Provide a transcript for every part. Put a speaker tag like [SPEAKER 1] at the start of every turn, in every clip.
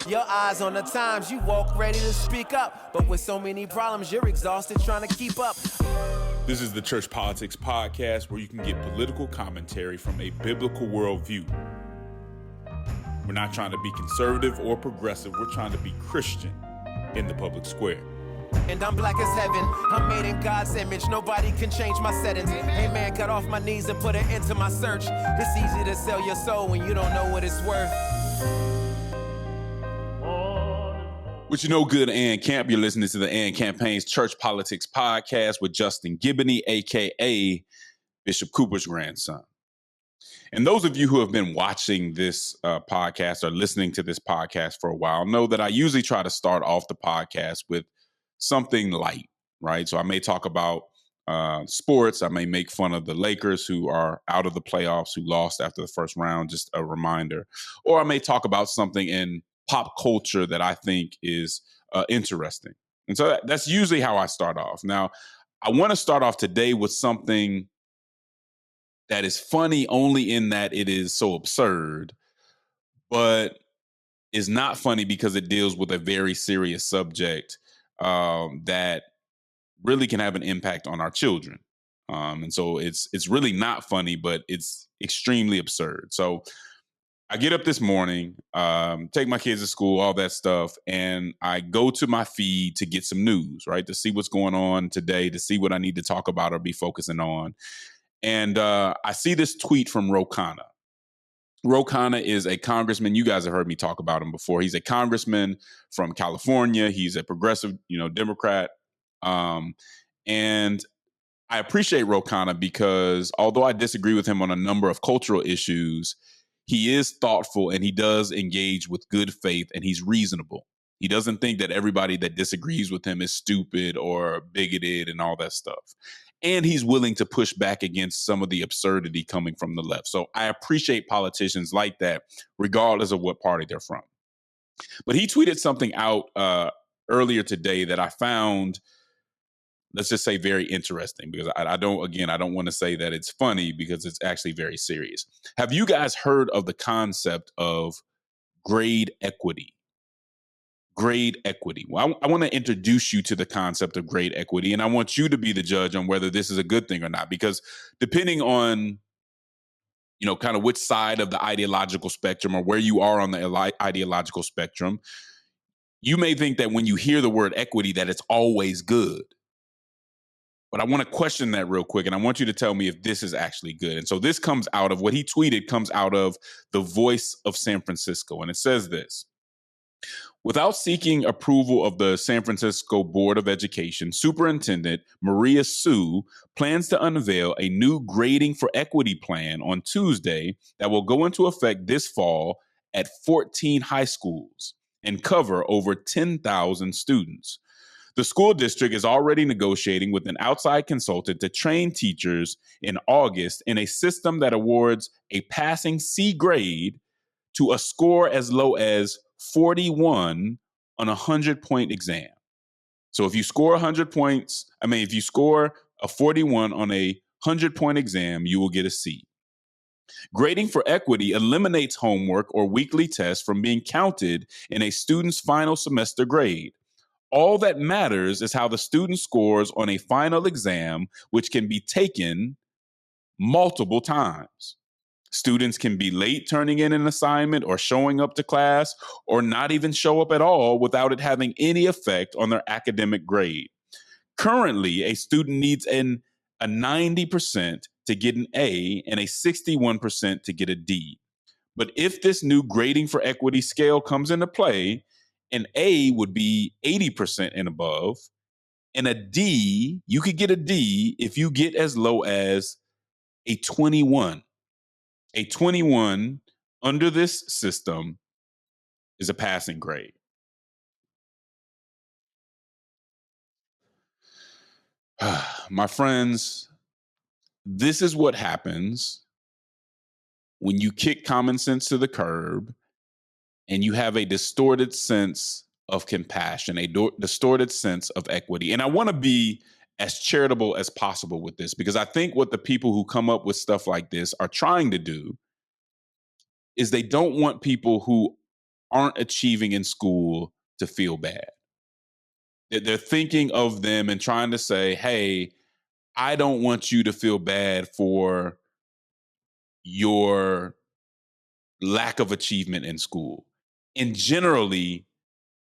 [SPEAKER 1] Your eyes on the times, you walk ready to speak up. But with so many problems, you're exhausted trying to keep up.
[SPEAKER 2] This is the Church Politics Podcast, where you can get political commentary from a biblical worldview. We're not trying to be conservative or progressive. We're trying to be Christian in the public square.
[SPEAKER 1] And I'm black as heaven. I'm made in God's image. Nobody can change my settings. Hey man, cut off my knees and put an end to my search. It's easy to sell your soul when you don't know what it's worth.
[SPEAKER 2] With you know good and Camp, you're listening to the And Campaign's Church Politics Podcast with Justin Giboney, a.k.a. Bishop Cooper's grandson. And those of you who have been watching this podcast or listening to this podcast for a while know that I usually try to start off the podcast with something light, right? So I may talk about sports. I may make fun of the Lakers, who are out of the playoffs, who lost after the first round, just a reminder. Or I may talk about something in pop culture that I think is interesting. And so that's usually how I start off. Now, I want to start off today with something that is funny only in that it is so absurd, but is not funny because it deals with a very serious subject that really can have an impact on our children. And so it's really not funny, but it's extremely absurd. So I get up this morning, take my kids to school, all that stuff, and I go to my feed to get some news, right, to see what's going on today, to see what I need to talk about or be focusing on. And I see this tweet from Ro Khanna. Ro Khanna is a congressman. You guys have heard me talk about him before. He's a congressman from California. He's a progressive, Democrat. And I appreciate Ro Khanna because although I disagree with him on a number of cultural issues, he is thoughtful and he does engage with good faith and he's reasonable. He doesn't think that everybody that disagrees with him is stupid or bigoted and all that stuff. And he's willing to push back against some of the absurdity coming from the left. So I appreciate politicians like that, regardless of what party they're from. But he tweeted something out earlier today that I found, let's just say, very interesting, because I don't want to say that it's funny because it's actually very serious. Have you guys heard of the concept of grade equity? Grade equity. Well, I want to introduce you to the concept of grade equity, and I want you to be the judge on whether this is a good thing or not, because depending on, kind of which side of the ideological spectrum or where you are on the ideological spectrum, you may think that when you hear the word equity, that it's always good. But I want to question that real quick, and I want you to tell me if this is actually good. And so this comes out of what he tweeted, comes out of the Voice of San Francisco, and it says this. Without seeking approval of the San Francisco Board of Education, Superintendent Maria Sue plans to unveil a new grading for equity plan on Tuesday that will go into effect this fall at 14 high schools and cover over 10,000 students. The school district is already negotiating with an outside consultant to train teachers in August in a system that awards a passing C grade to a score as low as 41 on a 100-point exam. So if you score 100 points, if you score a 41 on a 100-point exam, you will get a C. Grading for equity eliminates homework or weekly tests from being counted in a student's final semester grade. All that matters is how the student scores on a final exam, which can be taken multiple times. Students can be late turning in an assignment or showing up to class, or not even show up at all without it having any effect on their academic grade. Currently, a student needs a 90% to get an A and a 61% to get a D. But if this new grading for equity scale comes into play, an A would be 80% and above, and a D, you could get a D if you get as low as a 21. A 21 under this system is a passing grade. My friends, this is what happens when you kick common sense to the curb and you have a distorted sense of compassion, a distorted sense of equity. And I want to be as charitable as possible with this, because I think what the people who come up with stuff like this are trying to do is they don't want people who aren't achieving in school to feel bad. They're thinking of them and trying to say, hey, I don't want you to feel bad for your lack of achievement in school. And generally,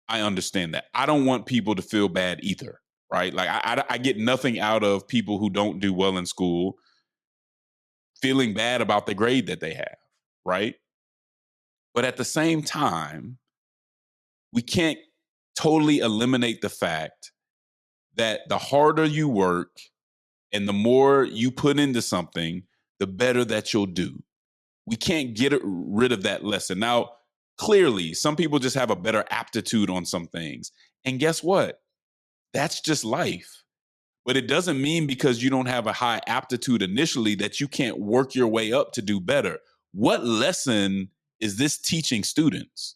[SPEAKER 2] I understand that. I don't want people to feel bad either, right? Like I get nothing out of people who don't do well in school feeling bad about the grade that they have, right? But at the same time, we can't totally eliminate the fact that the harder you work and the more you put into something, the better that you'll do. We can't get rid of that lesson. Now, clearly, some people just have a better aptitude on some things. And guess what? That's just life. But it doesn't mean because you don't have a high aptitude initially that you can't work your way up to do better. What lesson is this teaching students?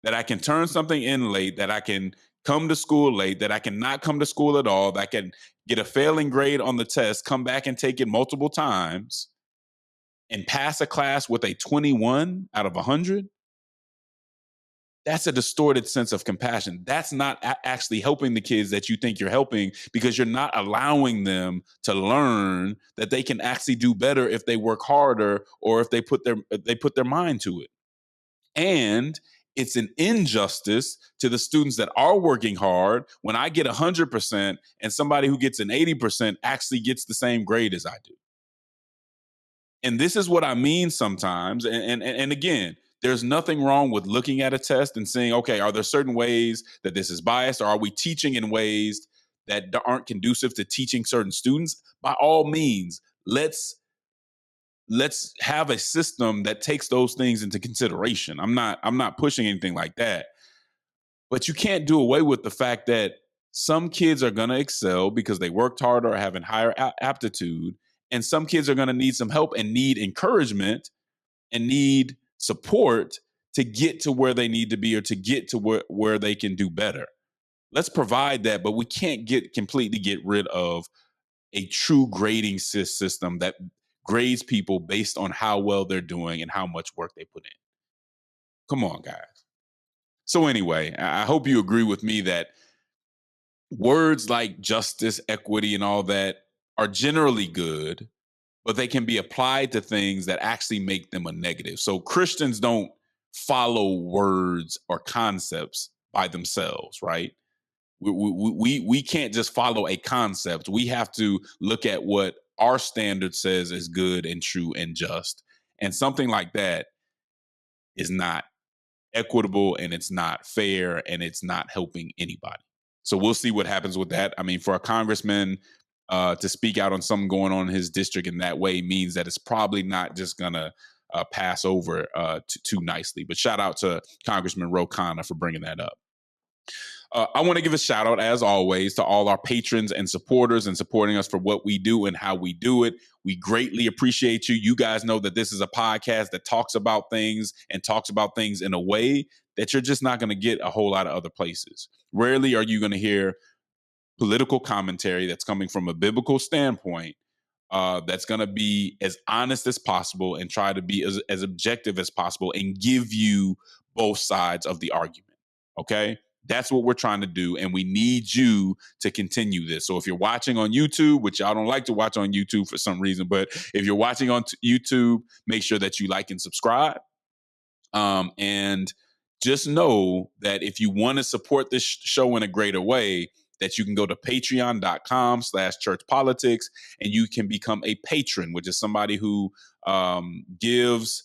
[SPEAKER 2] That I can turn something in late, that I can come to school late, that I can not come to school at all, that I can get a failing grade on the test, come back and take it multiple times, and pass a class with a 21 out of 100? That's a distorted sense of compassion. That's not actually helping the kids that you think you're helping, because you're not allowing them to learn that they can actually do better if they work harder or if they put their mind to it. And it's an injustice to the students that are working hard when I get 100% and somebody who gets an 80% actually gets the same grade as I do. And this is what I mean sometimes. And again, there's nothing wrong with looking at a test and saying, okay, are there certain ways that this is biased, or are we teaching in ways that aren't conducive to teaching certain students? By all means, let's have a system that takes those things into consideration. I'm not pushing anything like that. But you can't do away with the fact that some kids are going to excel because they worked harder or having higher aptitude, and some kids are going to need some help and need encouragement and need support to get to where they need to be, or to get to where they can do better. Let's provide that, but we can't completely get rid of a true grading system that grades people based on how well they're doing and how much work they put in. Come on, guys. So anyway, I hope you agree with me that words like justice, equity, and all that are generally good, but they can be applied to things that actually make them a negative. So Christians don't follow words or concepts by themselves, right? We can't just follow a concept. We have to look at what our standard says is good and true and just. And something like that is not equitable, and it's not fair, and it's not helping anybody. So we'll see what happens with that. I mean, for a congressman to speak out on something going on in his district in that way means that it's probably not just going to pass over too nicely. But shout out to Congressman Ro Khanna for bringing that up. I want to give a shout out, as always, to all our patrons and supporters and supporting us for what we do and how we do it. We greatly appreciate you. You guys know that this is a podcast that talks about things in a way that you're just not going to get a whole lot of other places. Rarely are you going to hear political commentary that's coming from a biblical standpoint, that's going to be as honest as possible and try to be as objective as possible and give you both sides of the argument. Okay? That's what we're trying to do, and we need you to continue this. So if you're watching on YouTube, which y'all don't like to watch on YouTube for some reason, but if you're watching on YouTube, make sure that you like and subscribe. And just know that if you want to support this show in a greater way, that you can go to patreon.com/churchpolitics and you can become a patron, which is somebody who gives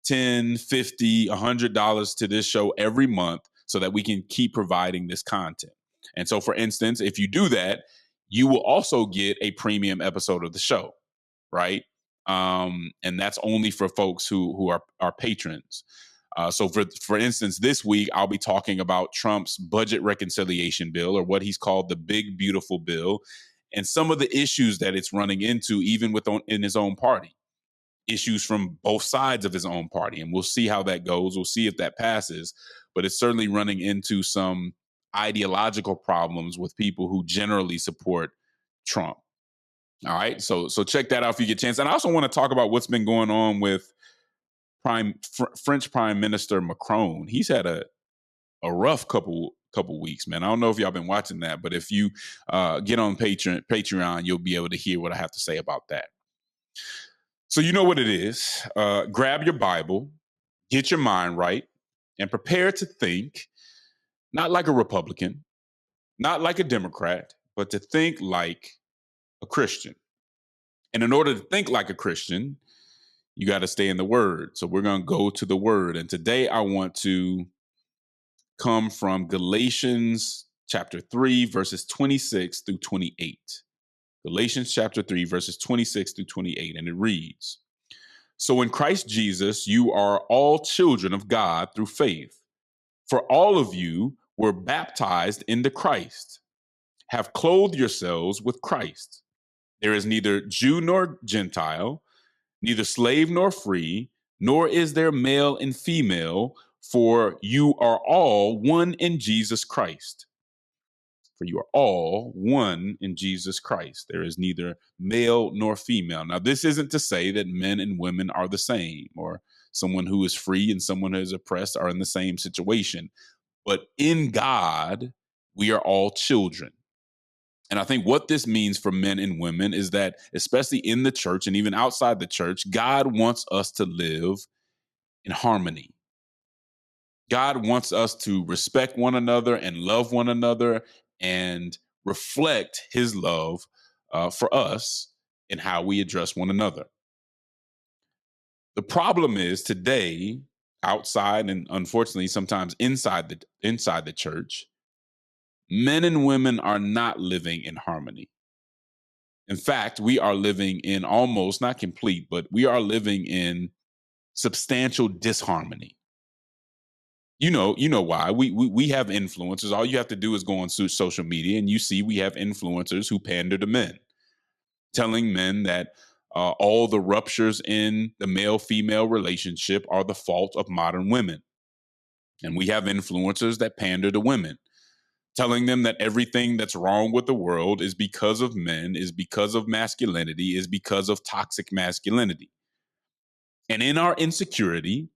[SPEAKER 2] $10, $50, $100 to this show every month, so that we can keep providing this content. And so, for instance, if you do that, you will also get a premium episode of the show, right? And that's only for folks who are patrons. So, for instance, this week, I'll be talking about Trump's budget reconciliation bill, or what he's called the Big Beautiful Bill, and some of the issues that it's running into, even in his own party. Issues from both sides of his own party. And we'll see how that goes. We'll see if that passes. But it's certainly running into some ideological problems with people who generally support Trump. All right. So check that out if you get a chance. And I also want to talk about what's been going on with French Prime Minister Macron, he's had a rough couple weeks, man. I don't know if y'all been watching that, but if you get on Patreon, you'll be able to hear what I have to say about that. So you know what it is. Grab your Bible, get your mind right, and prepare to think, not like a Republican, not like a Democrat, but to think like a Christian. And in order to think like a Christian, you got to stay in the Word. So we're going to go to the Word. And today I want to come from Galatians chapter 3, verses 26 through 28. Galatians chapter 3, verses 26 through 28. And it reads, "So in Christ Jesus, you are all children of God through faith. For all of you were baptized into Christ, have clothed yourselves with Christ. There is neither Jew nor Gentile, neither slave nor free, nor is there male and female, for you are all one in Jesus Christ. For you are all one in Jesus Christ. There is neither male nor female." Now, this isn't to say that men and women are the same, or someone who is free and someone who is oppressed are in the same situation. But in God, we are all children. And I think what this means for men and women is that, especially in the church and even outside the church, God wants us to live in harmony. God wants us to respect one another and love one another and reflect his love for us in how we address one another. The problem is today, outside and unfortunately sometimes inside the church, men and women are not living in harmony. In fact, we are living in almost, not complete, but we are living in substantial disharmony. You know why. We have influencers. All you have to do is go on social media and you see we have influencers who pander to men, telling men that all the ruptures in the male-female relationship are the fault of modern women. And we have influencers that pander to women, telling them that everything that's wrong with the world is because of men, is because of masculinity, is because of toxic masculinity. And in our insecurity,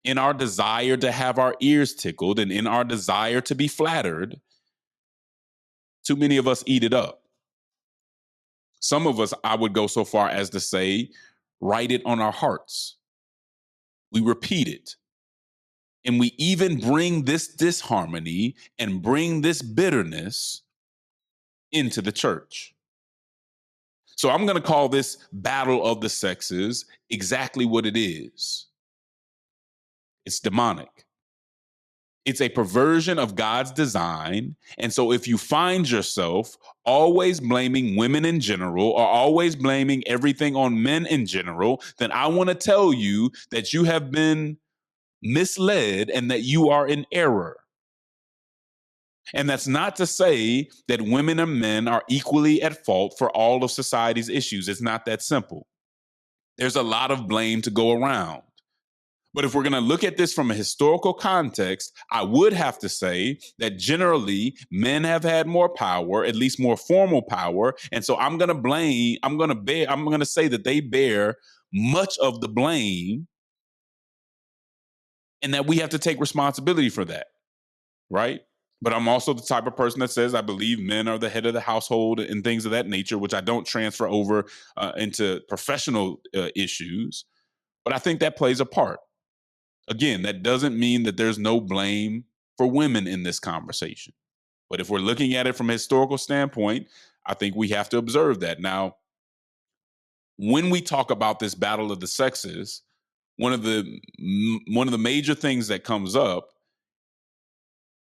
[SPEAKER 2] in our desire to have our ears tickled, and in our desire to be flattered, too many of us eat it up. Some of us, I would go so far as to say, write it on our hearts. We repeat it. And we even bring this disharmony and bring this bitterness into the church. So I'm going to call this battle of the sexes exactly what it is. It's demonic. It's a perversion of God's design. And so if you find yourself always blaming women in general or always blaming everything on men in general, then I want to tell you that you have been misled and that you are in error. And that's not to say that women and men are equally at fault for all of society's issues. It's not that simple. There's a lot of blame to go around. But if we're going to look at this from a historical context, I would have to say that generally men have had more power, at least more formal power. And so I'm going to say that they bear much of the blame and that we have to take responsibility for that. Right? But I'm also the type of person that says I believe men are the head of the household and things of that nature, which I don't transfer over into professional issues. But I think that plays a part. Again, that doesn't mean that there's no blame for women in this conversation. But if we're looking at it from a historical standpoint, I think we have to observe that. Now, when we talk about this battle of the sexes, one of the major things that comes up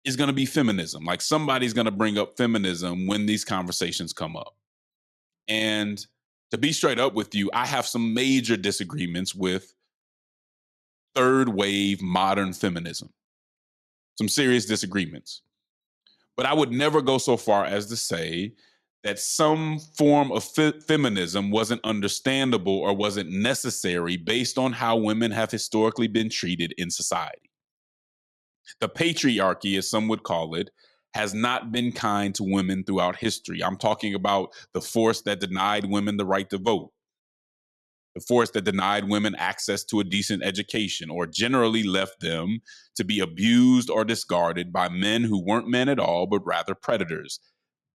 [SPEAKER 2] is going to be feminism. Like somebody's going to bring up feminism when these conversations come up. And to be straight up with you, I have some major disagreements with third wave modern feminism. Some serious disagreements. But I would never go so far as to say that some form of feminism wasn't understandable or wasn't necessary based on how women have historically been treated in society. The patriarchy, as some would call it, has not been kind to women throughout history. I'm talking about the force that denied women the right to vote, the force that denied women access to a decent education or generally left them to be abused or discarded by men who weren't men at all, but rather predators.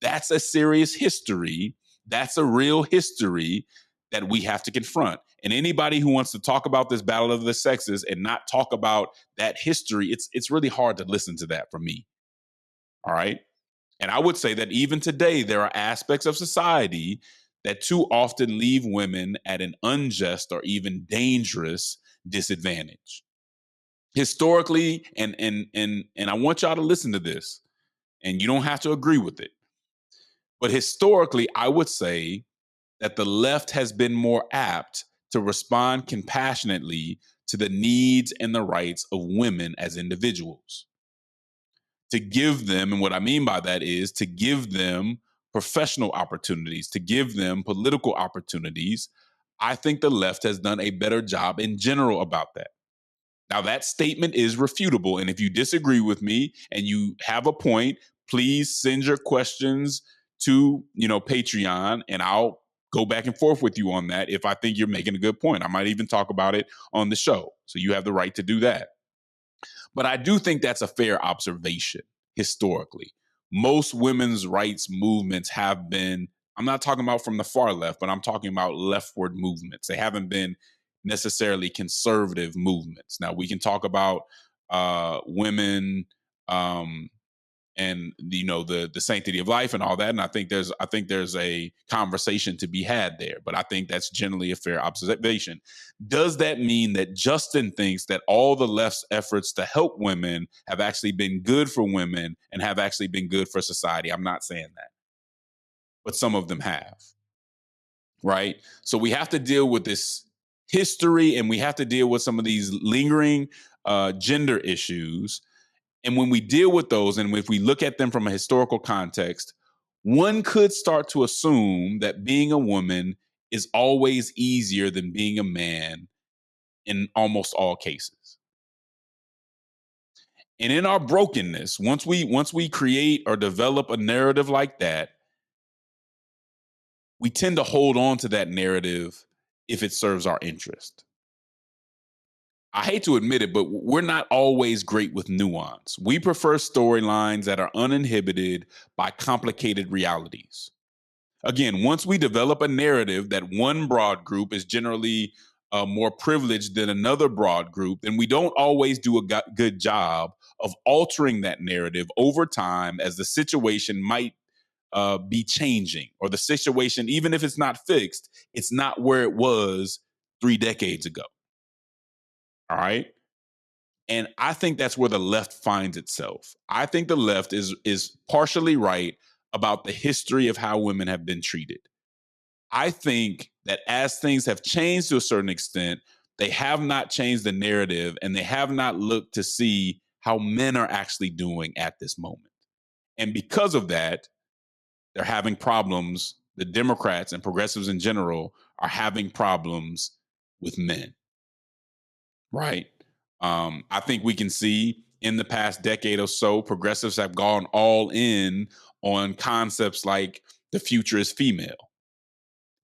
[SPEAKER 2] That's a serious history. That's a real history that we have to confront. And anybody who wants to talk about this battle of the sexes and not talk about that history, it's really hard to listen to that from me. All right. And I would say that even today, there are aspects of society that too often leave women at an unjust or even dangerous disadvantage. Historically, and I want y'all to listen to this, and you don't have to agree with it. But historically, I would say that the left has been more apt to respond compassionately to the needs and the rights of women as individuals. To give them, and what I mean by that is to give them professional opportunities, to give them political opportunities. I think the left has done a better job in general about that. Now, that statement is refutable. And if you disagree with me and you have a point, please send your questions to, Patreon, and I'll go back and forth with you on that if I think you're making a good point. I might even talk about it on the show. So you have the right to do that. But I do think that's a fair observation historically. Most women's rights movements have been, I'm not talking about from the far left, but I'm talking about leftward movements. They haven't been necessarily conservative movements. Now, we can talk about women and the sanctity of life and all that, and I think there's a conversation to be had there, but I think that's generally a fair observation. Does that mean that Justin thinks that all the left's efforts to help women have actually been good for women and have actually been good for society? I'm not saying that, but some of them have, right? So we have to deal with this history, and we have to deal with some of these lingering gender issues. And when we deal with those, and if we look at them from a historical context, one could start to assume that being a woman is always easier than being a man in almost all cases. And in our brokenness, once we create or develop a narrative like that, we tend to hold on to that narrative if it serves our interest. I hate to admit it, but we're not always great with nuance. We prefer storylines that are uninhibited by complicated realities. Again, once we develop a narrative that one broad group is generally more privileged than another broad group, then we don't always do a good job of altering that narrative over time as the situation might be changing, or the situation, even if it's not fixed, it's not where it was 3 decades ago. All right. And I think that's where the left finds itself. I think the left is partially right about the history of how women have been treated. I think that as things have changed to a certain extent, they have not changed the narrative, and they have not looked to see how men are actually doing at this moment. And because of that, they're having problems. The Democrats and progressives in general are having problems with men. Right. I think we can see in the past decade or so, progressives have gone all in on concepts like the future is female.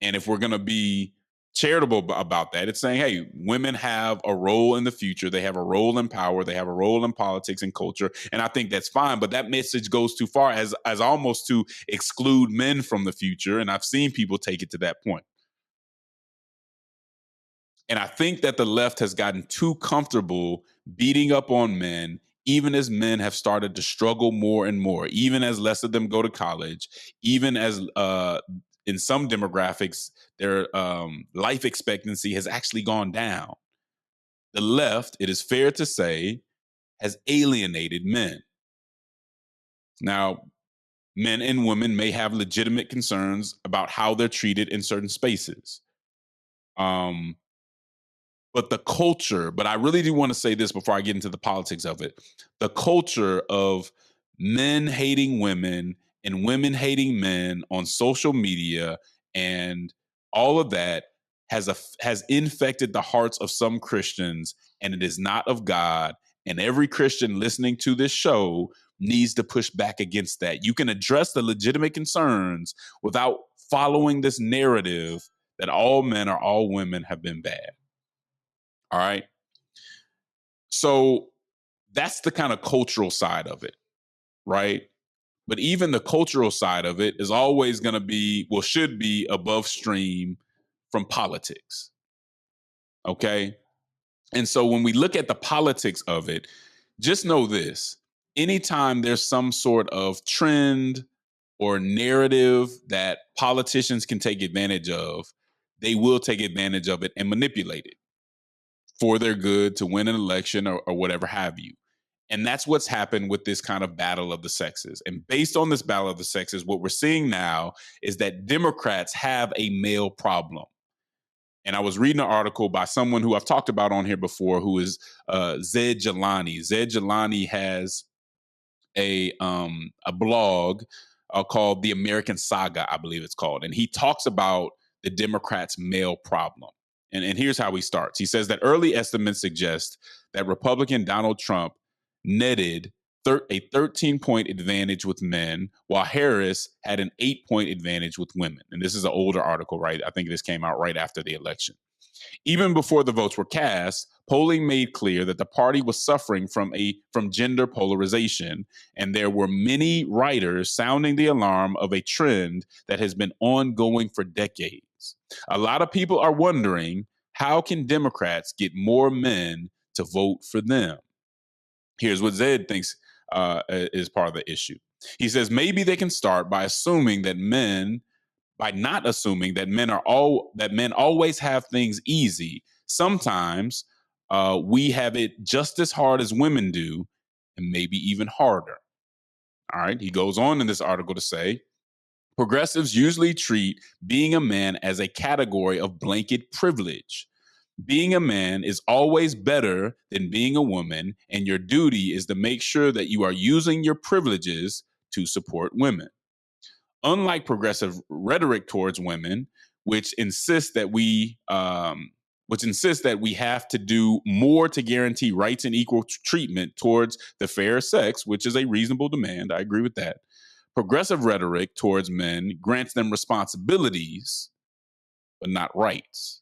[SPEAKER 2] And if we're going to be charitable about that, it's saying, hey, women have a role in the future. They have a role in power. They have a role in politics and culture. And I think that's fine. But that message goes too far as almost to exclude men from the future. And I've seen people take it to that point. And I think that the left has gotten too comfortable beating up on men, even as men have started to struggle more and more, even as less of them go to college, even as in some demographics, their life expectancy has actually gone down. The left, it is fair to say, has alienated men. Now, men and women may have legitimate concerns about how they're treated in certain spaces. But the culture, but I really do want to say this before I get into the politics of it. The culture of men hating women and women hating men on social media and all of that has infected the hearts of some Christians, and it is not of God. And every Christian listening to this show needs to push back against that. You can address the legitimate concerns without following this narrative that all men or all women have been bad. All right. So that's the kind of cultural side of it, right? But even the cultural side of it is always going to be, well, should be above stream from politics. Okay. And so when we look at the politics of it, just know this: anytime there's some sort of trend or narrative that politicians can take advantage of, they will take advantage of it and manipulate it for their good to win an election or whatever have you. And that's what's happened with this kind of battle of the sexes. And based on this battle of the sexes, what we're seeing now is that Democrats have a male problem. And I was reading an article by someone who I've talked about on here before, who is Zed Jelani. Zed Jelani has a blog called The American Saga, I believe it's called. And he talks about the Democrats' male problem. And here's how he starts. He says that early estimates suggest that Republican Donald Trump netted a 13-point advantage with men, while Harris had an 8-point advantage with women. And this is an older article, right? I think this came out right after the election. Even before the votes were cast, polling made clear that the party was suffering from gender polarization, and there were many writers sounding the alarm of a trend that has been ongoing for decades. A lot of people are wondering, how can Democrats get more men to vote for them? Here's what Zed thinks is part of the issue. He says maybe they can start by not assuming that men always have things easy. Sometimes we have it just as hard as women do, and maybe even harder. All right. He goes on in this article to say, progressives usually treat being a man as a category of blanket privilege. Being a man is always better than being a woman, and your duty is to make sure that you are using your privileges to support women. Unlike progressive rhetoric towards women, which insists that we have to do more to guarantee rights and equal treatment towards the fair sex, which is a reasonable demand. I agree with that. Progressive rhetoric towards men grants them responsibilities, but not rights.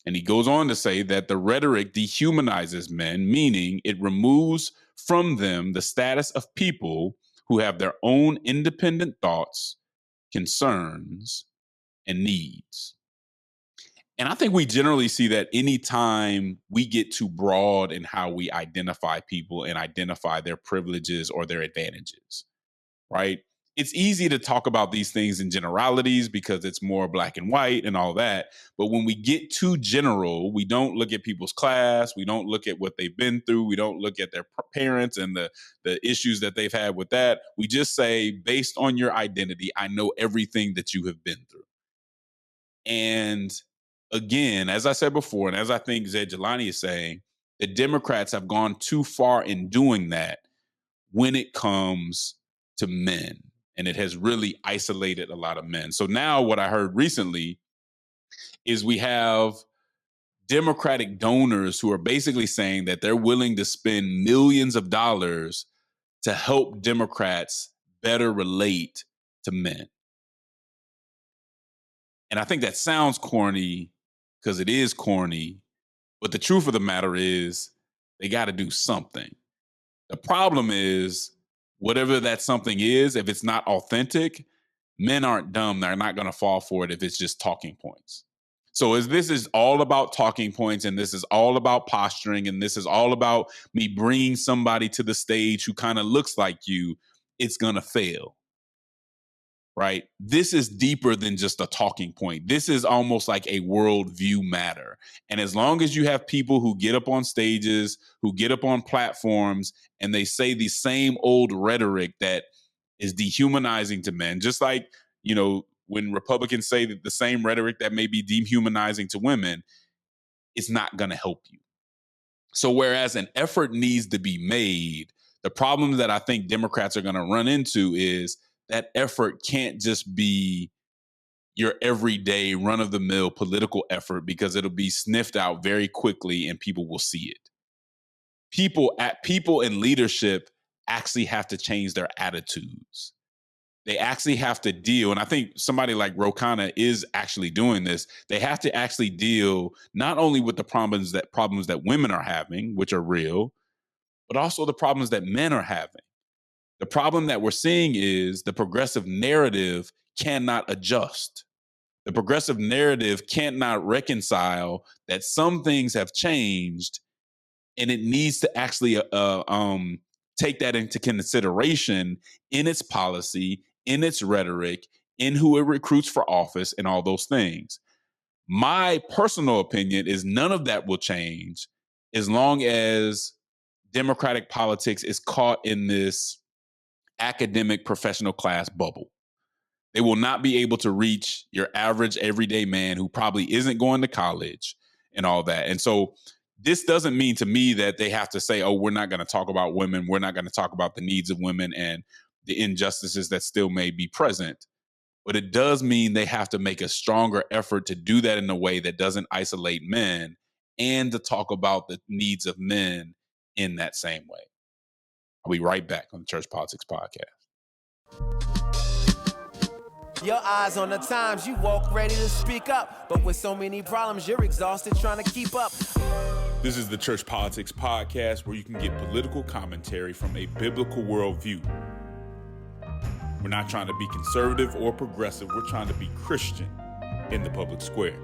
[SPEAKER 2] And he goes on to say that the rhetoric dehumanizes men, meaning it removes from them the status of people who have their own independent thoughts, concerns, and needs. And I think we generally see that anytime we get too broad in how we identify people and identify their privileges or their advantages, right? It's easy to talk about these things in generalities because it's more black and white and all that. But when we get too general, we don't look at people's class. We don't look at what they've been through. We don't look at their parents and the issues that they've had with that. We just say, based on your identity, I know everything that you have been through. And again, as I said before, and as I think Zed Jelani is saying, the Democrats have gone too far in doing that when it comes to men. And it has really isolated a lot of men. So now what I heard recently is we have Democratic donors who are basically saying that they're willing to spend millions of dollars to help Democrats better relate to men. And I think that sounds corny because it is corny, but the truth of the matter is they got to do something. The problem is, whatever that something is, if it's not authentic, men aren't dumb. They're not going to fall for it if it's just talking points. So as this is all about talking points, and this is all about posturing, and this is all about me bringing somebody to the stage who kind of looks like you, it's going to fail. Right? This is deeper than just a talking point. This is almost like a worldview matter. And as long as you have people who get up on stages, who get up on platforms, and they say the same old rhetoric that is dehumanizing to men, just like, when Republicans say that the same rhetoric that may be dehumanizing to women, it's not going to help you. So whereas an effort needs to be made, the problem that I think Democrats are going to run into is that effort can't just be your everyday run-of-the-mill political effort, because it'll be sniffed out very quickly and people will see it. People in leadership actually have to change their attitudes. they actually have to deal, and I think somebody like Ro Khanna is actually doing this. They have to actually deal not only with the problems that women are having, which are real, but also the problems that men are having. The problem that we're seeing is the progressive narrative cannot adjust. The progressive narrative cannot reconcile that some things have changed, and it needs to actually take that into consideration in its policy, in its rhetoric, in who it recruits for office, and all those things. My personal opinion is none of that will change as long as Democratic politics is caught in this academic professional class bubble. They will not be able to reach your average everyday man who probably isn't going to college and all that. And so this doesn't mean to me that they have to say, oh, we're not going to talk about women. We're not going to talk about the needs of women and the injustices that still may be present. But it does mean they have to make a stronger effort to do that in a way that doesn't isolate men and to talk about the needs of men in that same way. I'll be right back on the Church Politics Podcast.
[SPEAKER 1] Your eyes on the times, you walk ready to speak up. But with so many problems, you're exhausted trying to keep up.
[SPEAKER 2] This is the Church Politics Podcast, where you can get political commentary from a biblical worldview. We're not trying to be conservative or progressive. We're trying to be Christian in the public square.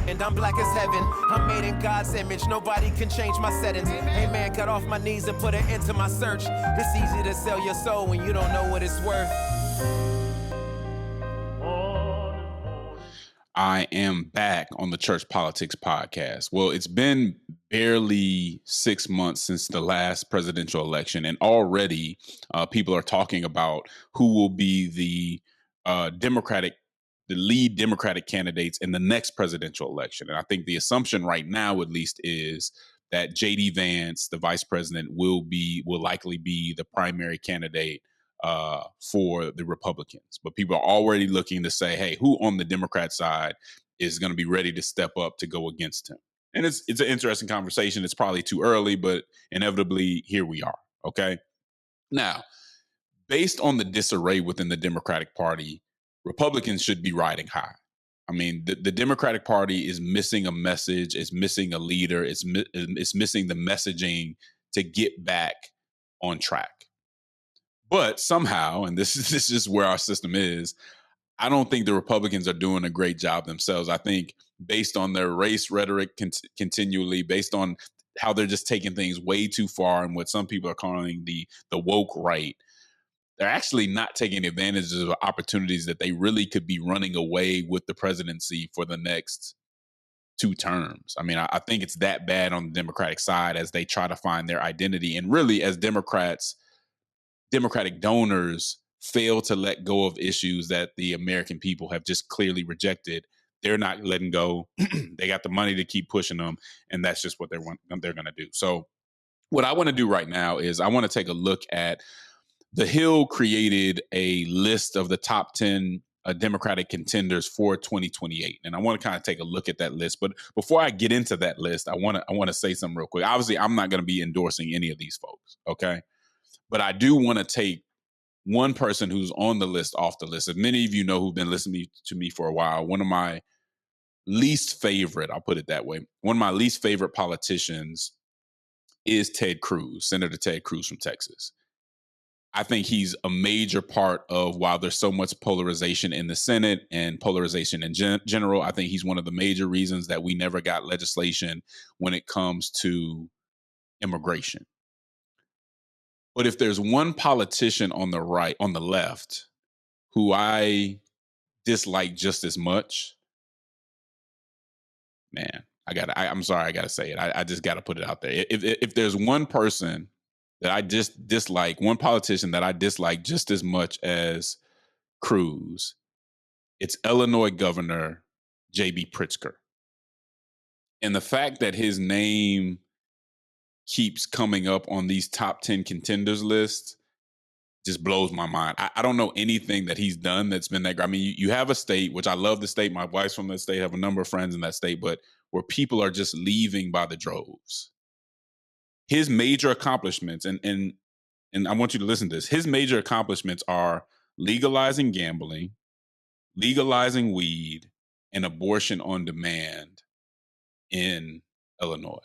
[SPEAKER 1] And I'm black as heaven. I'm made in God's image. Nobody can change my settings. Hey man, got off my knees and put an end to my search. It's easy to sell your soul when you don't know what it's worth.
[SPEAKER 2] I am back on the Church Politics Podcast. Well, it's been barely 6 months since the last presidential election, and already people are talking about who will be the lead Democratic candidates in the next presidential election. And I think the assumption right now, at least, is that J.D. Vance, the vice president, will likely be the primary candidate for the Republicans. But people are already looking to say, hey, who on the Democrat side is going to be ready to step up to go against him? And it's an interesting conversation. It's probably too early, but inevitably here we are. Okay. Now, based on the disarray within the Democratic Party, Republicans should be riding high. I mean, the Democratic Party is missing a message, it's missing a leader, it's missing the messaging to get back on track. But somehow, and this is where our system is, I don't think the Republicans are doing a great job themselves. I think based on their race rhetoric continually, based on how they're just taking things way too far and what some people are calling the woke right, they're actually not taking advantage of opportunities that they really could be running away with the presidency for the next 2 terms. I mean, I think it's that bad on the Democratic side as they try to find their identity. And really, as Democratic donors fail to let go of issues that the American people have just clearly rejected, they're not letting go. They got the money to keep pushing them, and that's just what they're going to do. So what I want to do right now is I want to take a look at The Hill created a list of the top 10 Democratic contenders for 2028. And I want to kind of take a look at that list. But before I get into that list, I want to say something real quick. Obviously, I'm not going to be endorsing any of these folks, okay? But I do want to take one person who's on the list off the list. As many of you know who've been listening to me for a while, one of my least favorite, I'll put it that way, one of my least favorite politicians is Ted Cruz, Senator Ted Cruz from Texas. I think he's a major part of why there's so much polarization in the Senate and polarization in general. I think he's one of the major reasons that we never got legislation when it comes to immigration. But if there's one politician on the left, who I dislike just as much, man, I'm sorry, I gotta say it. I just gotta put it out there. If there's one person that I just dislike, one politician that I dislike just as much as Cruz, it's Illinois Governor J.B. Pritzker. And the fact that his name keeps coming up on these top 10 contenders lists just blows my mind. I don't know anything that he's done that's been that great. I mean, you have a state, which I love the state. My wife's from that state. I have a number of friends in that state, but where people are just leaving by the droves. His major accomplishments, and I want you to listen to this, his major accomplishments are legalizing gambling, legalizing weed, and abortion on demand in Illinois.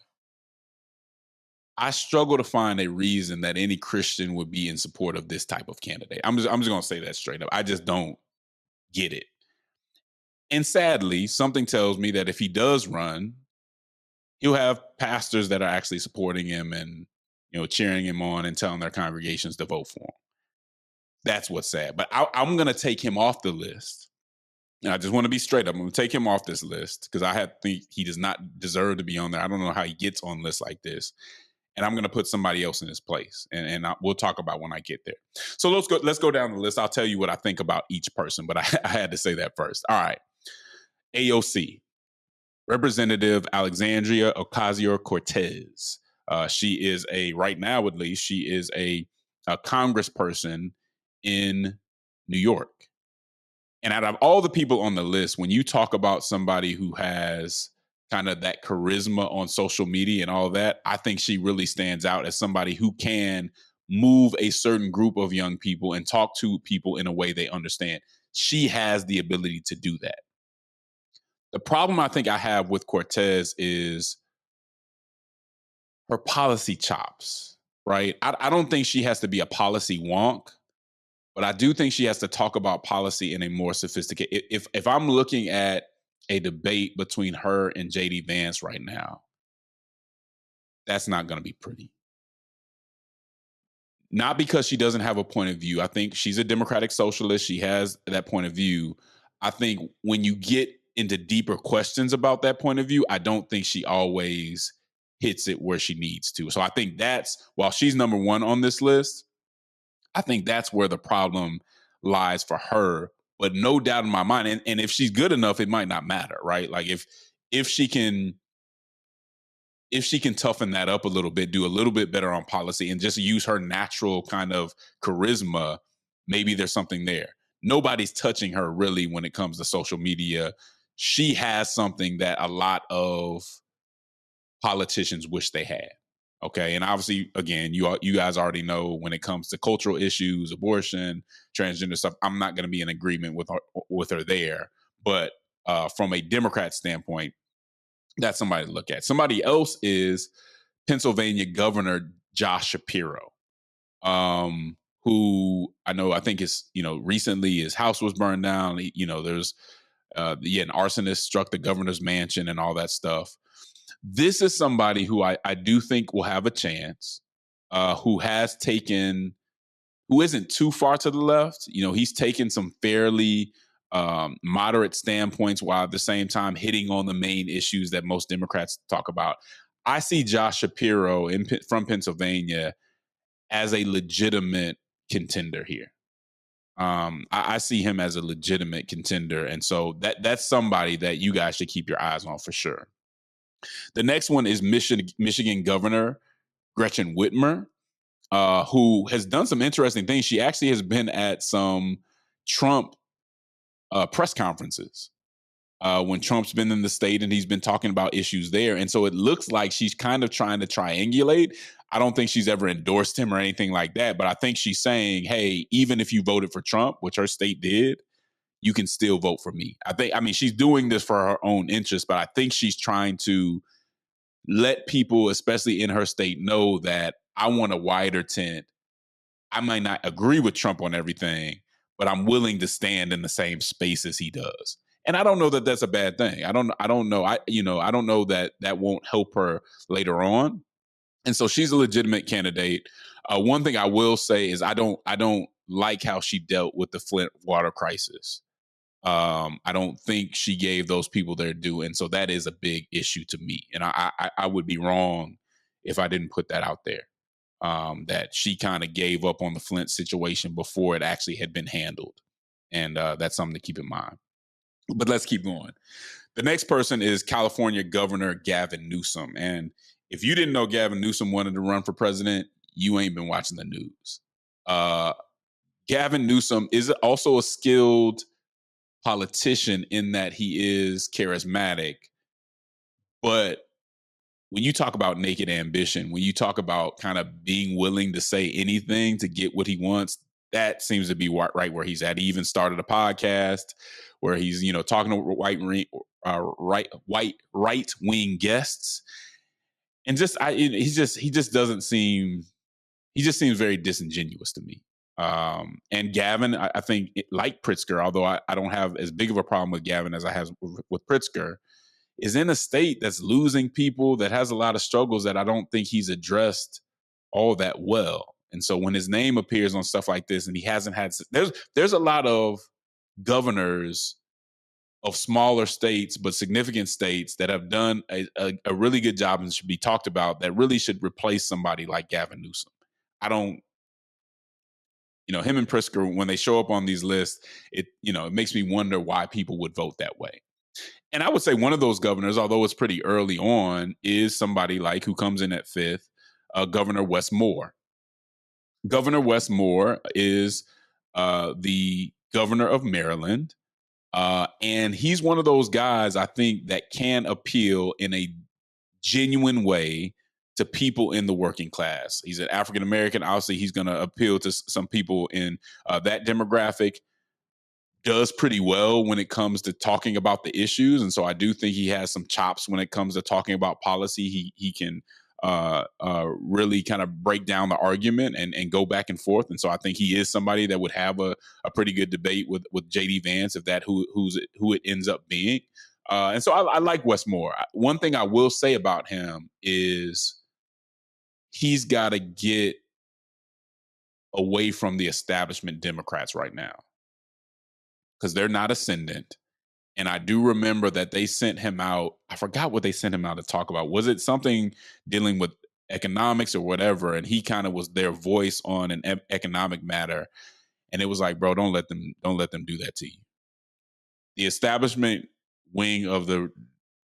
[SPEAKER 2] I struggle to find a reason that any Christian would be in support of this type of candidate. I'm just going to say that straight up. I just don't get it. And sadly, something tells me that if he does run, he'll have pastors that are actually supporting him and cheering him on and telling their congregations to vote for him. That's what's sad. But I'm going to take him off the list. And I just want to be straight up. I'm going to take him off this list because think he does not deserve to be on there. I don't know how he gets on lists like this. And I'm going to put somebody else in his place. And we'll talk about when I get there. So let's go down the list. I'll tell you what I think about each person, but I had to say that first. All right. AOC, Representative Alexandria Ocasio-Cortez. She is right now at least, she is a congressperson in New York. And out of all the people on the list, when you talk about somebody who has kind of that charisma on social media and all that, I think she really stands out as somebody who can move a certain group of young people and talk to people in a way they understand. She has the ability to do that. The problem I think I have with Cortez is her policy chops, right? I don't think she has to be a policy wonk, but I do think she has to talk about policy in a more sophisticated. If I'm looking at a debate between her and JD Vance right now, that's not going to be pretty. Not because she doesn't have a point of view. I think she's a democratic socialist. She has that point of view. I think when you get into deeper questions about that point of view, I don't think she always hits it where she needs to. So I think while she's number one on this list, I think that's where the problem lies for her. But no doubt in my mind, and if she's good enough, it might not matter, right? Like if she can toughen that up a little bit, do a little bit better on policy, and just use her natural kind of charisma, maybe there's something there. Nobody's touching her really when it comes to social media. She has something that a lot of politicians wish they had. Okay. And obviously, again, you guys already know when it comes to cultural issues, abortion, transgender stuff, I'm not going to be in agreement with her there. But from a Democrat standpoint, that's somebody to look at. Somebody else is Pennsylvania Governor Josh Shapiro, who I think is, recently his house was burned down. There's an arsonist struck the governor's mansion and all that stuff. This is somebody who I do think will have a chance, who isn't too far to the left. He's taken some fairly moderate standpoints while at the same time hitting on the main issues that most Democrats talk about. I see Josh Shapiro from Pennsylvania as a legitimate contender here. I see him as a legitimate contender. And so that's somebody that you guys should keep your eyes on for sure. The next one is Michigan Governor Gretchen Whitmer, who has done some interesting things. She actually has been at some Trump press conferences when Trump's been in the state and he's been talking about issues there. And so it looks like she's kind of trying to triangulate. I don't think she's ever endorsed him or anything like that, but I think she's saying, hey, even if you voted for Trump, which her state did, you can still vote for me. She's doing this for her own interest, but I think she's trying to let people, especially in her state, know that I want a wider tent. I might not agree with Trump on everything, but I'm willing to stand in the same space as he does. And I don't know that that's a bad thing. I don't know. I don't know that won't help her later on. And so she's a legitimate candidate. One thing I will say is I don't like how she dealt with the Flint water crisis. I don't think she gave those people their due. And so that is a big issue to me. And I would be wrong if I didn't put that out there, that she kind of gave up on the Flint situation before it actually had been handled. And that's something to keep in mind. But let's keep going. The next person is California Governor Gavin Newsom. And if you didn't know Gavin Newsom wanted to run for president, you ain't been watching the news. Gavin Newsom is also a skilled politician in that he is charismatic. But when you talk about naked ambition, when you talk about kind of being willing to say anything to get what he wants, That seems to be right where he's at. He even started a podcast where he's, talking to right wing guests, and he just doesn't seem. He just seems very disingenuous to me. And Gavin, I think, like Pritzker, although I don't have as big of a problem with Gavin as I have with Pritzker, is in a state that's losing people, that has a lot of struggles that I don't think he's addressed all that well. And so when his name appears on stuff like this, and he hasn't had, there's a lot of governors of smaller states but significant states that have done a really good job and should be talked about, that really should replace somebody like Gavin Newsom. I don't, him and Pritzker, when they show up on these lists, it makes me wonder why people would vote that way. And I would say one of those governors, although it's pretty early on, is somebody like, who comes in at fifth, Governor Wes Moore. Governor Wes Moore is the governor of Maryland. And he's one of those guys, I think, that can appeal in a genuine way to people in the working class. He's an African American. Obviously, he's going to appeal to some people in that demographic. Does pretty well when it comes to talking about the issues, and so I do think he has some chops when it comes to talking about policy. He can really kind of break down the argument and go back and forth. And so I think he is somebody that would have a pretty good debate with JD Vance, if that who it ends up being. And so I like Wes Moore. One thing I will say about him is he's got to get away from the establishment Democrats right now, because they're not ascendant. And I do remember that they sent him out. I forgot what they sent him out to talk about. Was it something dealing with economics or whatever? And he kind of was their voice on an economic matter. And it was like, bro, don't let them do that to you. The establishment wing of the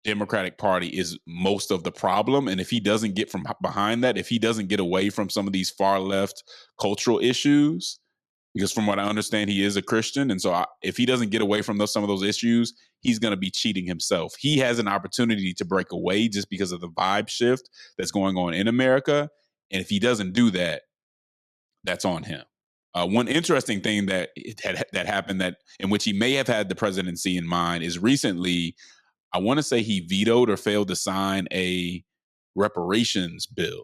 [SPEAKER 2] Democratic Party is most of the problem. And if he doesn't get from behind that, if he doesn't get away from some of these far left cultural issues, because from what I understand, he is a Christian. And so if he doesn't get away from some of those issues, he's going to be cheating himself. He has an opportunity to break away just because of the vibe shift that's going on in America. And if he doesn't do that, that's on him. One interesting thing that happened, that in which he may have had the presidency in mind, is recently, I want to say he vetoed or failed to sign a reparations bill.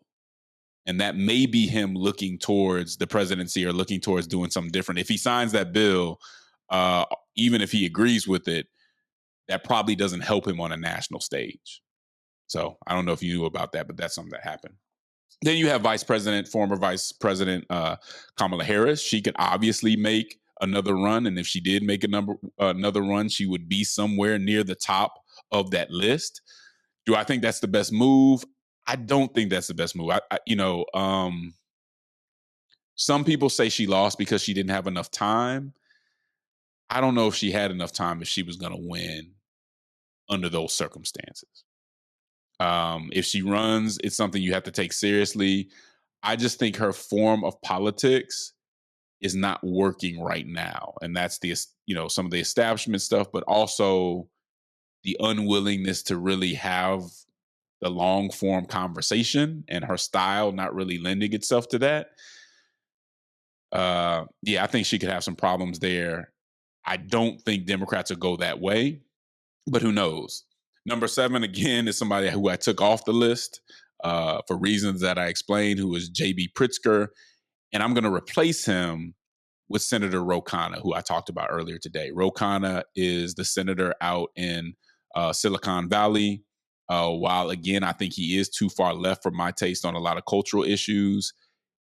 [SPEAKER 2] And that may be him looking towards the presidency or looking towards doing something different. If he signs that bill, even if he agrees with it, that probably doesn't help him on a national stage. So I don't know if you knew about that, but that's something that happened. Then you have former Vice President Kamala Harris. She could obviously make another run. And if she did make another run, she would be somewhere near the top of that list. Do I think that's the best move? I don't think that's the best move. Some people say she lost because she didn't have enough time. I don't know if she had enough time if she was going to win under those circumstances. If she runs, it's something you have to take seriously. I just think her form of politics is not working right now. And that's some of the establishment stuff, but also the unwillingness to really have the long form conversation, and her style not really lending itself to that. I think she could have some problems there. I don't think Democrats will go that way, but who knows? Number 7, again, is somebody who I took off the list for reasons that I explained, who is J.B. Pritzker. And I'm going to replace him with Senator Ro Khanna, who I talked about earlier today. Ro Khanna is the senator out in Silicon Valley. While, again, I think he is too far left for my taste on a lot of cultural issues,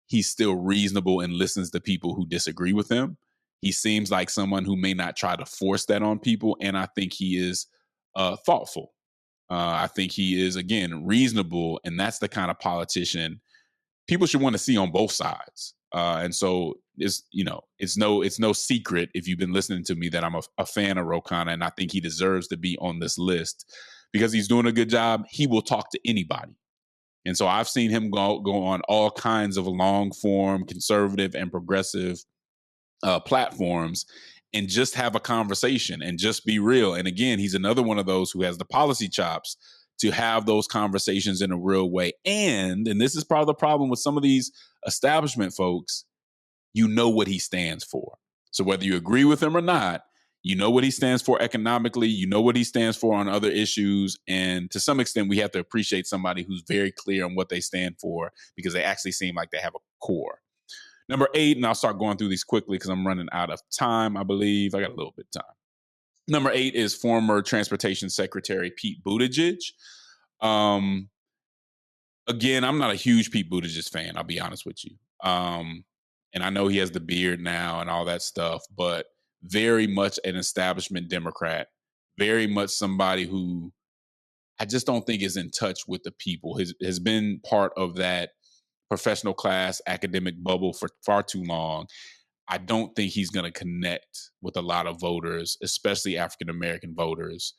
[SPEAKER 2] he's still reasonable and listens to people who disagree with him. He seems like someone who may not try to force that on people, and I think he is thoughtful. I think he is, again, reasonable, and that's the kind of politician people should want to see on both sides. And so it's no secret, if you've been listening to me, that I'm a fan of Ro Khanna, and I think he deserves to be on this list because he's doing a good job. He will talk to anybody. And so I've seen him go on all kinds of long form, conservative and progressive platforms and just have a conversation and just be real. And again, he's another one of those who has the policy chops to have those conversations in a real way. And this is part of the problem with some of these establishment folks, you know what he stands for. So whether you agree with him or not, you know what he stands for economically, you know what he stands for on other issues. And to some extent, we have to appreciate somebody who's very clear on what they stand for because they actually seem like they have a core. Number 8, and I'll start going through these quickly because I'm running out of time, I believe. I got a little bit of time. Number 8 is former Transportation Secretary Pete Buttigieg. Again, I'm not a huge Pete Buttigieg fan, I'll be honest with you. And I know he has the beard now and all that stuff, but very much an establishment Democrat, very much somebody who I just don't think is in touch with the people, has been part of that professional class academic bubble for far too long. I don't think he's going to connect with a lot of voters, especially African American voters.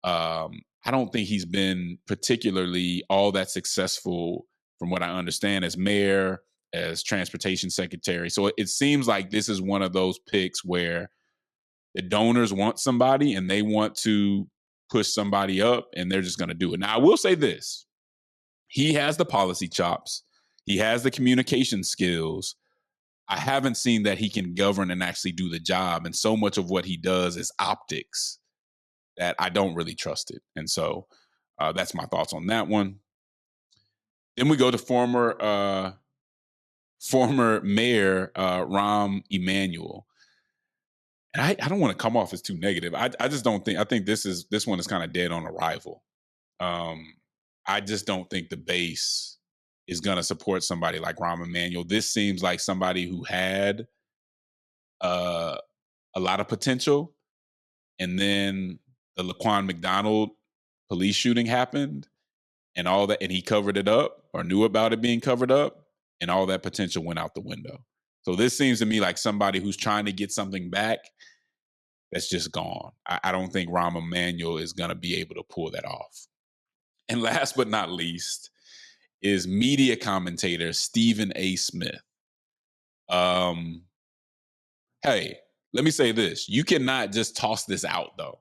[SPEAKER 2] I don't think he's been particularly all that successful, from what I understand, as mayor, as transportation secretary. So it seems like this is one of those picks where the donors want somebody and they want to push somebody up and they're just going to do it. Now, I will say this. He has the policy chops. He has the communication skills. I haven't seen that he can govern and actually do the job. And so much of what he does is optics that I don't really trust it. And so that's my thoughts on that one. Then we go to former mayor Rahm Emanuel. And I don't want to come off as too negative. I just don't think, I think this one is kind of dead on arrival. I just don't think the base is going to support somebody like Rahm Emanuel. This seems like somebody who had a lot of potential, and then the Laquan McDonald police shooting happened, and all that, and he covered it up or knew about it being covered up, and all that potential went out the window. So this seems to me like somebody who's trying to get something back that's just gone. I don't think Rahm Emanuel is going to be able to pull that off. And last but not least is media commentator Stephen A. Smith. Hey, let me say this. You cannot just toss this out, though,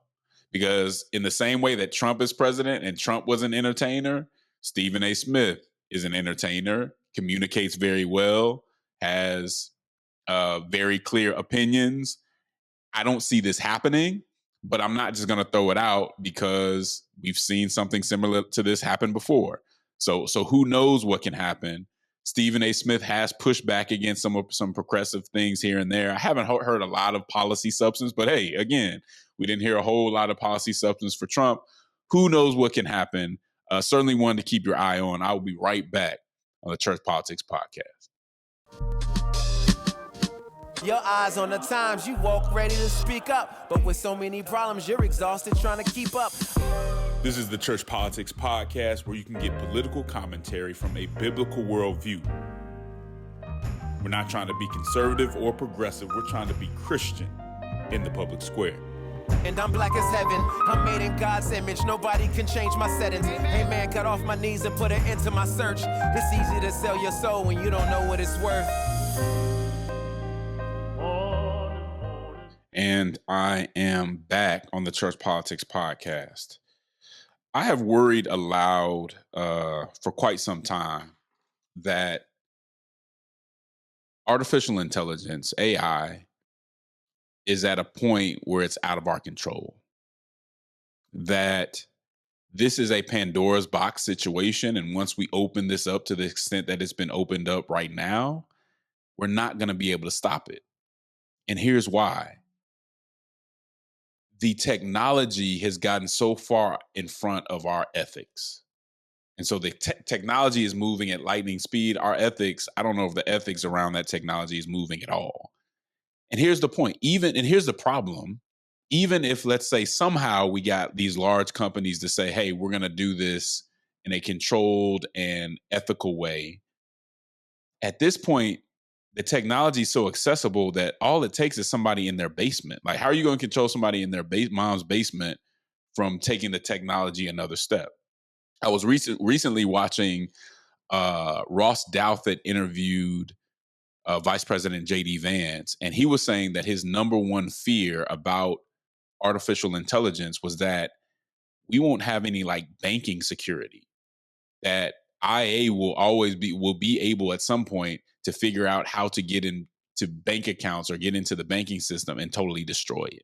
[SPEAKER 2] because in the same way that Trump is president and Trump was an entertainer, Stephen A. Smith is an entertainer, communicates very well, has very clear opinions. I don't see this happening, but I'm not just going to throw it out because we've seen something similar to this happen before. So who knows what can happen? Stephen A. Smith has pushed back against some progressive things here and there. I haven't heard a lot of policy substance, but hey, again, we didn't hear a whole lot of policy substance for Trump. Who knows what can happen? Certainly one to keep your eye on. I will be right back on the Church Politics Podcast.
[SPEAKER 1] Your eyes on the times, you walk ready to speak up. But with so many problems, you're exhausted trying to keep up.
[SPEAKER 2] This is the Church Politics Podcast, where you can get political commentary from a biblical worldview. We're not trying to be conservative or progressive. We're trying to be Christian in the public square.
[SPEAKER 1] And I'm black as heaven. I'm made in God's image. Nobody can change my settings. Hey man, got off my knees and put an end to my search. It's easy to sell your soul when you don't know what it's worth.
[SPEAKER 2] And I am back on the Church Politics Podcast. I have worried aloud for quite some time that artificial intelligence, AI, is at a point where it's out of our control. That this is a Pandora's box situation, and once we open this up to the extent that it's been opened up right now, we're not going to be able to stop it. And here's why. The technology has gotten so far in front of our ethics. And so the technology is moving at lightning speed. Our ethics, I don't know if the ethics around that technology is moving at all. And here's the point. And here's the problem. Even if, let's say, somehow we got these large companies to say, hey, we're going to do this in a controlled and ethical way. At this point, the technology is so accessible that all it takes is somebody in their basement. Like, how are you going to control somebody in their mom's basement from taking the technology another step? I was recently watching Ross Douthat interviewed Vice President J.D. Vance, and he was saying that his number one fear about artificial intelligence was that we won't have any like banking security, that IA will be able at some point to figure out how to get into to bank accounts or get into the banking system and totally destroy it.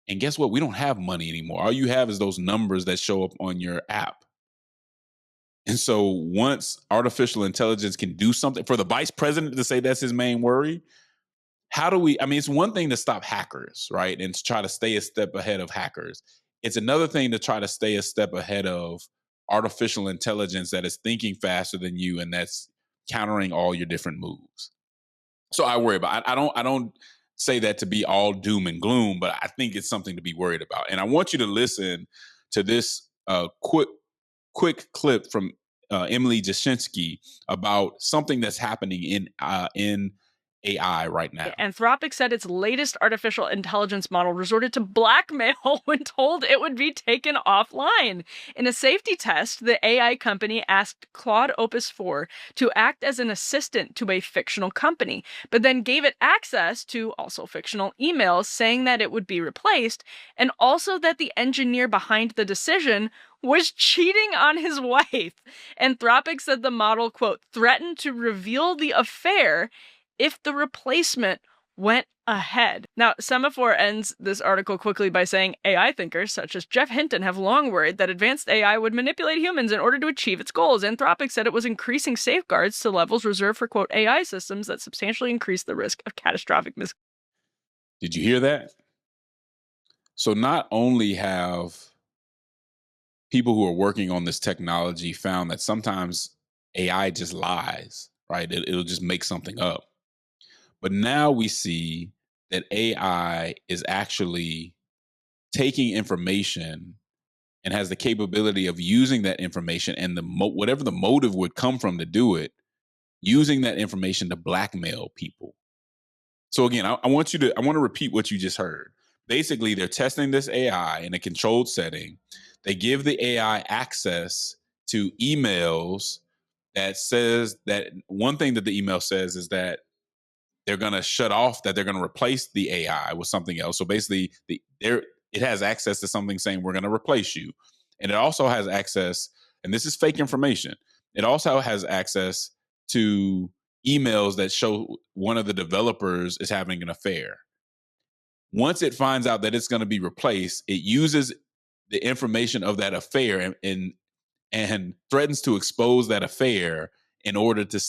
[SPEAKER 2] And guess what? We don't have money anymore. All you have is those numbers that show up on your app. And so once artificial intelligence can do something, for the vice president to say that's his main worry, how do we, I mean, it's one thing to stop hackers, right? And to try to stay a step ahead of hackers. It's another thing to try to stay a step ahead of artificial intelligence that is thinking faster than you and that's countering all your different moves. So I worry about it. I don't say that to be all doom and gloom, but I think it's something to be worried about. And I want you to listen to this quick clip from Emily Jashinsky about something that's happening in AI right now.
[SPEAKER 3] Anthropic said its latest artificial intelligence model resorted to blackmail when told it would be taken offline. In a safety test, the AI company asked Claude Opus 4 to act as an assistant to a fictional company, but then gave it access to also fictional emails saying that it would be replaced, and also that the engineer behind the decision was cheating on his wife. Anthropic said the model, quote, threatened to reveal the affair if the replacement went ahead. Now, Semaphore ends this article quickly by saying AI thinkers such as Jeff Hinton have long worried that advanced AI would manipulate humans in order to achieve its goals. Anthropic said it was increasing safeguards to levels reserved for, quote, AI systems that substantially increase the risk of catastrophic
[SPEAKER 2] Did you hear that? So not only have people who are working on this technology found that sometimes AI just lies, right? It'll just make something up. But now we see that AI is actually taking information and has the capability of using that information and whatever the motive would come from to do it, using that information to blackmail people. So again, I want to repeat what you just heard. Basically, they're testing this AI in a controlled setting. They give the AI access to emails that says that one thing that the email says is that they're going to shut off, that they're going to replace the AI with something else. So basically, it has access to something saying we're going to replace you. And it also has access, and this is fake information, it also has access to emails that show one of the developers is having an affair. Once it finds out that it's going to be replaced, it uses the information of that affair and threatens to expose that affair in order to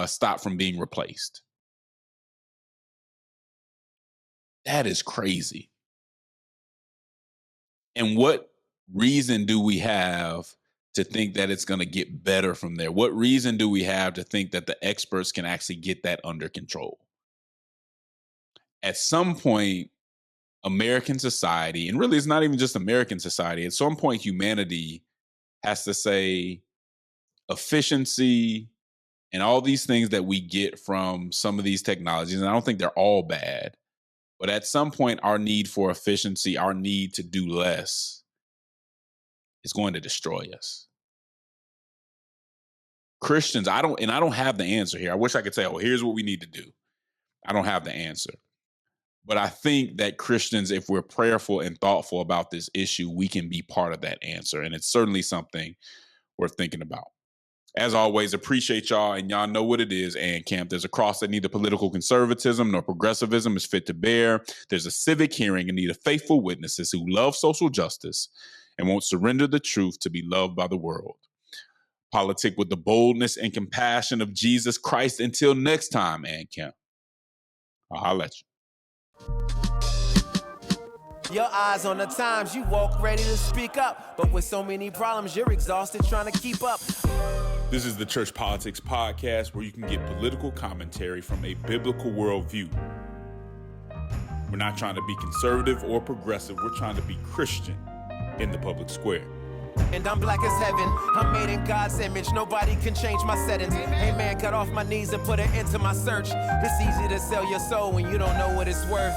[SPEAKER 2] stop from being replaced. That is crazy. And what reason do we have to think that it's going to get better from there? What reason do we have to think that the experts can actually get that under control? At some point, American society, and really it's not even just American society, at some point humanity has to say efficiency and all these things that we get from some of these technologies, and I don't think they're all bad, but at some point our need for efficiency, our need to do less is going to destroy us. Christians, I don't have the answer here. I wish I could say, oh, here's what we need to do. I don't have the answer. But I think that Christians, if we're prayerful and thoughtful about this issue, we can be part of that answer. And it's certainly something worth thinking about. As always, appreciate y'all, and y'all know what it is, and camp. There's a cross that neither political conservatism nor progressivism is fit to bear. There's a civic hearing in need of faithful witnesses who love social justice and won't surrender the truth to be loved by the world. Politic with the boldness and compassion of Jesus Christ. Until next time, and camp. I'll holler at you.
[SPEAKER 1] Your eyes on the times, you walk ready to speak up. But with so many problems, you're exhausted trying to keep up.
[SPEAKER 2] This is the Church Politics Podcast, where you can get political commentary from a biblical worldview. We're not trying to be conservative or progressive. We're trying to be Christian in the public square.
[SPEAKER 1] And I'm black as heaven. I'm made in God's image. Nobody can change my settings. Hey man, got off my knees and put an end to my search. It's easy to sell your soul when you don't know what it's worth.